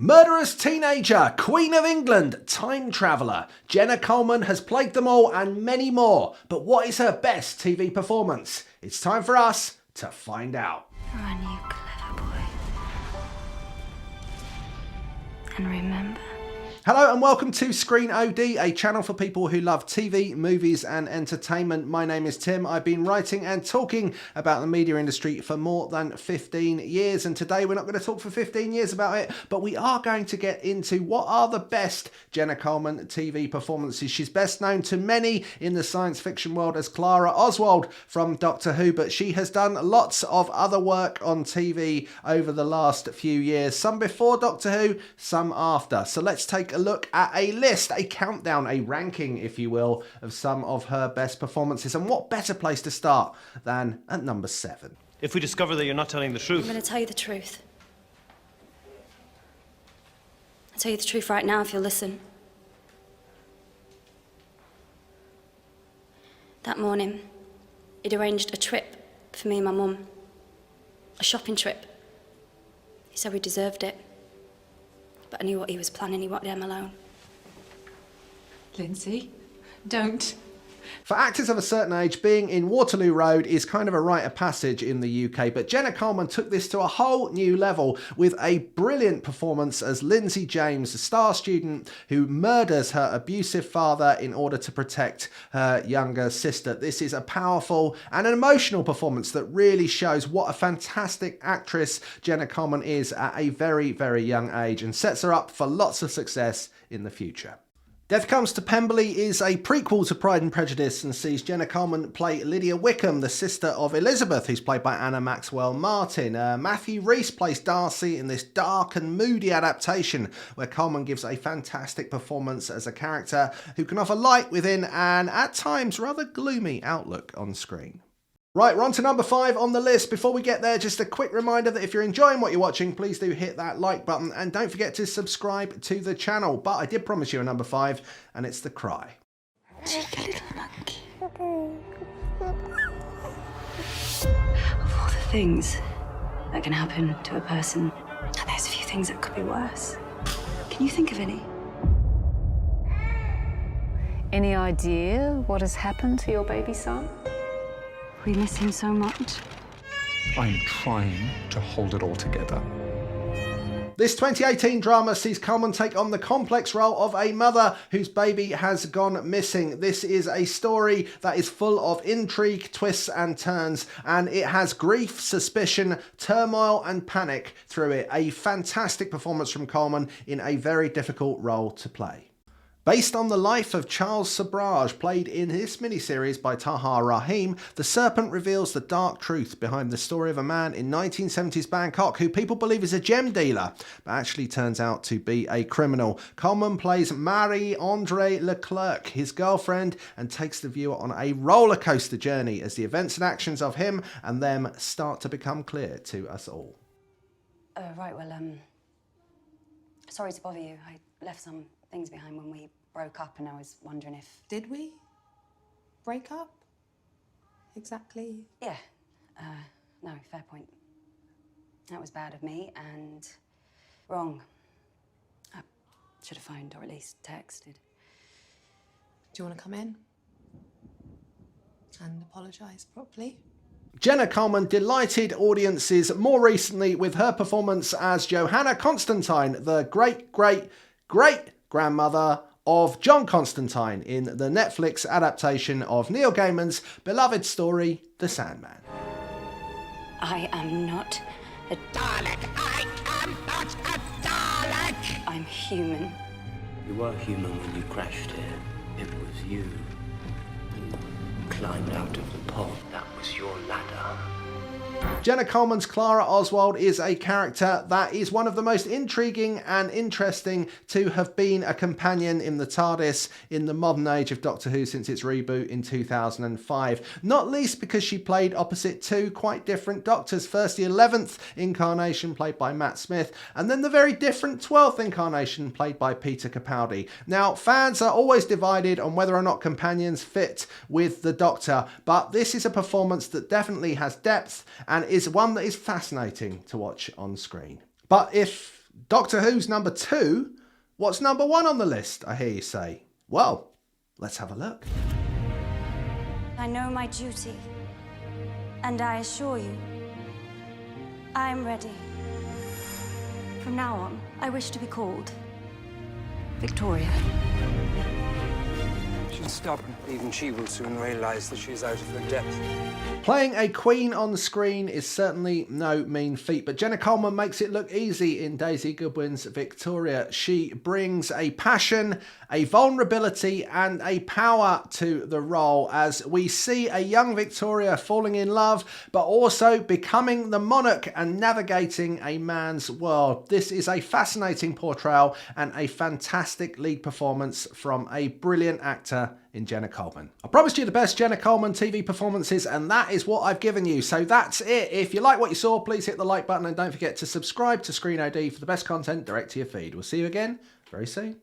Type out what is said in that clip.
Murderous teenager, Queen of England, time traveller. Jenna Coleman has played them all and many more. But what is her best TV performance? It's time for us to find out. You're a new clever boy. And remember... Hello and welcome to Screen OD, a channel for people who love TV, movies and entertainment. My name is Tim. I've been writing and talking about the media industry for more than 15 years. And today we're not going to talk for 15 years about it, but we are going to get into what are the best Jenna Coleman TV performances. She's best known to many in the science fiction world as Clara Oswald from Doctor Who, but she has done lots of other work on TV over the last few years. Some before Doctor Who, some after. So let's take a look at a list, a countdown, a ranking, if you will, of some of her best performances. And what better place to start than at number 7? If we discover that you're not telling the truth... I'm going to tell you the truth. I'll tell you the truth right now if you'll listen. That morning, he'd arranged a trip for me and my mum. A shopping trip. He said we deserved it. But I knew what he was planning. He wanted them alone. Lindsay, don't. For actors of a certain age, being in Waterloo Road is kind of a rite of passage in the UK, but Jenna Coleman took this to a whole new level with a brilliant performance as Lindsay James, a star student who murders her abusive father in order to protect her younger sister. This is a powerful and an emotional performance that really shows what a fantastic actress Jenna Coleman is at a very, very young age and sets her up for lots of success in the future. Death Comes to Pemberley is a prequel to Pride and Prejudice and sees Jenna Coleman play Lydia Wickham, the sister of Elizabeth, who's played by Anna Maxwell Martin. Matthew Rhys plays Darcy in this dark and moody adaptation where Coleman gives a fantastic performance as a character who can offer light within an, at times, rather gloomy outlook on screen. Right, we're on to number 5 on the list. Before we get there, just a quick reminder that if you're enjoying what you're watching, please do hit that like button and don't forget to subscribe to the channel. But I did promise you a number 5, and it's The Cry. Cheeky little monkey. Of all the things that can happen to a person, there's a few things that could be worse. Can you think of any? Any idea what has happened to your baby son? We miss him so much. I'm trying to hold it all together. This 2018 drama sees Coleman take on the complex role of a mother whose baby has gone missing. This is a story that is full of intrigue, twists and turns, and it has grief, suspicion, turmoil and panic through it. A fantastic performance from Coleman in a very difficult role to play. Based on the life of Charles Sabrage, played in this miniseries by Tahar Rahim, The Serpent reveals the dark truth behind the story of a man in 1970s Bangkok who people believe is a gem dealer, but actually turns out to be a criminal. Coleman plays Marie-Andre Leclerc, his girlfriend, and takes the viewer on a roller coaster journey as the events and actions of him and them start to become clear to us all. Right, well, sorry to bother you. I left some things behind when we broke up and I was wondering if... Did we break up? Exactly? Yeah. No, fair point. That was bad of me and wrong. I should have phoned or at least texted. Do you want to come in and apologise properly? Jenna Coleman delighted audiences more recently with her performance as Johanna Constantine, the great-grandmother of John Constantine in the Netflix adaptation of Neil Gaiman's beloved story, The Sandman. I am not a Dalek. I am not a Dalek. I'm human. You were human when you crashed here. It was you. You climbed out of the pod. That was your ladder. Jenna Coleman's Clara Oswald is a character that is one of the most intriguing and interesting to have been a companion in the TARDIS in the modern age of Doctor Who since its reboot in 2005. Not least because she played opposite two quite different Doctors. First the 11th incarnation played by Matt Smith and then the very different 12th incarnation played by Peter Capaldi. Now fans are always divided on whether or not companions fit with the Doctor, but this is a performance that definitely has depth and is one that is fascinating to watch on screen. But if Doctor Who's number 2? What's number 1 on the list, I hear you say? Well, let's have a look. I know my duty, and I assure you, I am ready. From now on, I wish to be called Victoria. She'll stop, and even she will soon realise that she's out of her depth. Playing a queen on screen is certainly no mean feat, but Jenna Coleman makes it look easy in Daisy Goodwin's Victoria. She brings a passion, a vulnerability and a power to the role as we see a young Victoria falling in love, but also becoming the monarch and navigating a man's world. This is a fascinating portrayal and a fantastic lead performance from a brilliant actor in Jenna Coleman. I promised you the best Jenna Coleman TV performances, and that is what I've given you. So that's it. If you like what you saw, please hit the like button and don't forget to subscribe to Screen OD for the best content direct to your feed. We'll see you again very soon.